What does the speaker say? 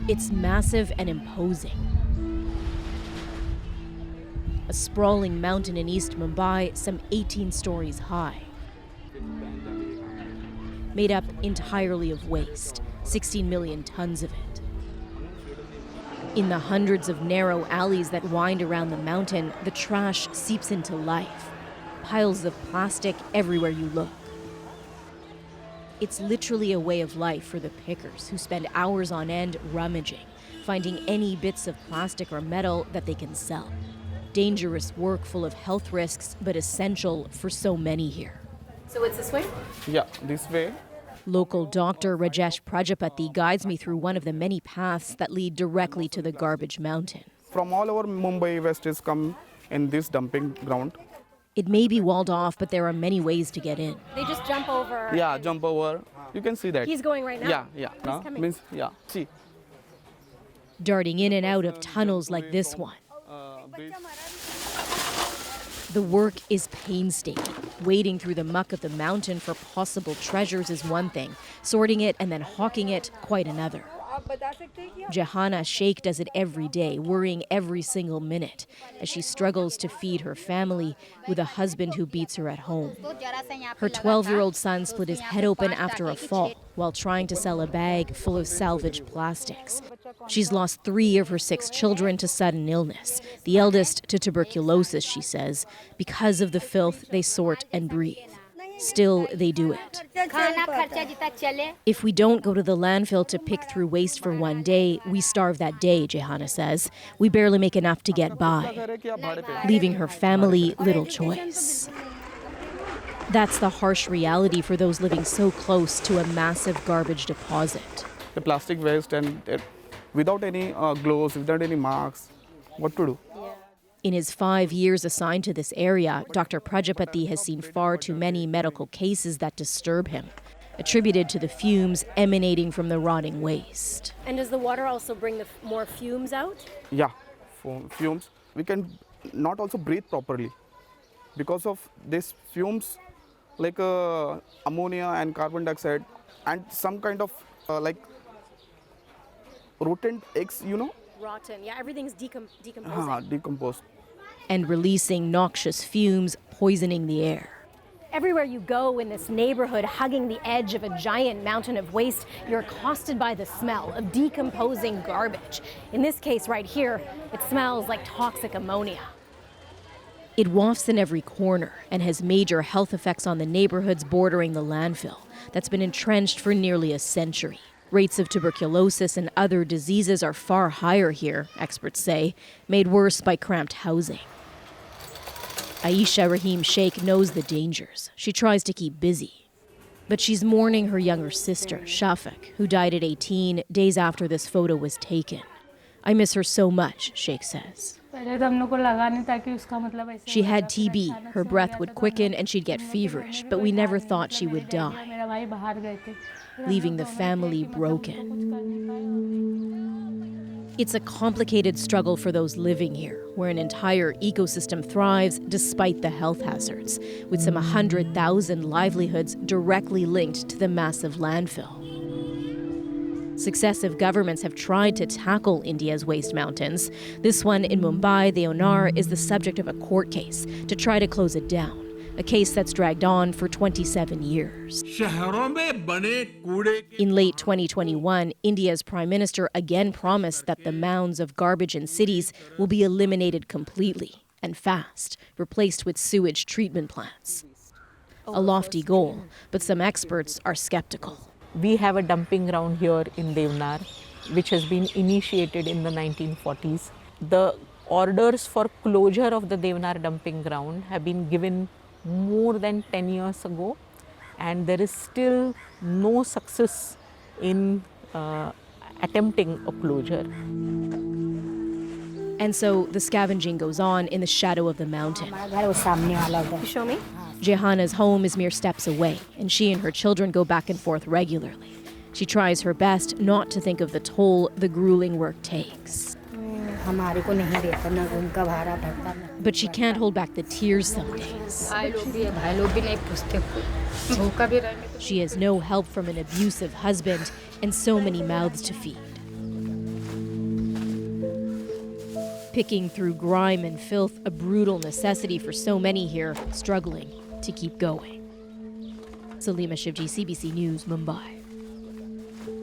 It's massive and imposing. A sprawling mountain in East Mumbai, some 18 stories high. Made up entirely of waste, 16 million tons of it. In the hundreds of narrow alleys that wind around the mountain, the trash seeps into life. Piles of plastic everywhere you look. It's literally a way of life for the pickers, who spend hours on end rummaging, finding any bits of plastic or metal that they can sell. Dangerous work full of health risks, but essential for so many here. So it's this way? Yeah, this way. Local doctor Rajesh Prajapati guides me through one of the many paths that lead directly to the garbage mountain. From all over Mumbai, wastes come in this dumping ground. It may be walled off, but there are many ways to get in. They just jump over. Yeah, jump over. You can see that. He's going right now? Yeah. He's coming. Means, yeah, see. Darting in and out of tunnels like this one. Bridge. The work is painstaking. Wading through the muck of the mountain for possible treasures is one thing. Sorting it and then hawking it, quite another. Jahana Sheikh does it every day, worrying every single minute as she struggles to feed her family with a husband who beats her at home. Her 12-year-old son split his head open after a fall while trying to sell a bag full of salvaged plastics. She's lost 3 of her 6 children to sudden illness, the eldest to tuberculosis, she says, because of the filth they sort and breathe. Still, they do it. If we don't go to the landfill to pick through waste for one day, we starve that day, Jehana says. We barely make enough to get by, leaving her family little choice. That's the harsh reality for those living so close to a massive garbage deposit. The plastic waste and without any gloves, without any marks, what to do? In his 5 years assigned to this area, Dr. Prajapati has seen far too many medical cases that disturb him, attributed to the fumes emanating from the rotting waste. And does the water also bring more fumes out? Yeah, fumes. We can not also breathe properly because of these fumes like ammonia and carbon dioxide and some kind of like rodent eggs, you know? Rotten, yeah, everything's decomposing. Decomposed. And releasing noxious fumes, poisoning the air. Everywhere you go in this neighborhood, hugging the edge of a giant mountain of waste, you're accosted by the smell of decomposing garbage. In this case right here, it smells like toxic ammonia. It wafts in every corner and has major health effects on the neighborhoods bordering the landfill that's been entrenched for nearly a century. Rates of tuberculosis and other diseases are far higher here, experts say, made worse by cramped housing. Aisha Rahim Sheikh knows the dangers. She tries to keep busy. But she's mourning her younger sister, Shafak, who died at 18 days after this photo was taken. I miss her so much, Sheikh says. She had TB, her breath would quicken and she'd get feverish, but we never thought she would die, leaving the family broken. It's a complicated struggle for those living here, where an entire ecosystem thrives despite the health hazards, with some 100,000 livelihoods directly linked to the massive landfill. Successive governments have tried to tackle India's waste mountains. This one in Mumbai, the Onar, is the subject of a court case to try to close it down, a case that's dragged on for 27 years. In late 2021, India's Prime Minister again promised that the mounds of garbage in cities will be eliminated completely and fast, replaced with sewage treatment plants. A lofty goal, but some experts are skeptical. We have a dumping ground here in Devnar, which has been initiated in the 1940s. The orders for closure of the Devnar dumping ground have been given more than 10 years ago, and there is still no success in attempting a closure. And so the scavenging goes on in the shadow of the mountain. Show me. Jehana's home is mere steps away, and she and her children go back and forth regularly. She tries her best not to think of the toll the grueling work takes. But she can't hold back the tears some days. She has no help from an abusive husband and so many mouths to feed. picking through grime and filth, a brutal necessity for so many here struggling to keep going. Salima Shivji, CBC News, Mumbai.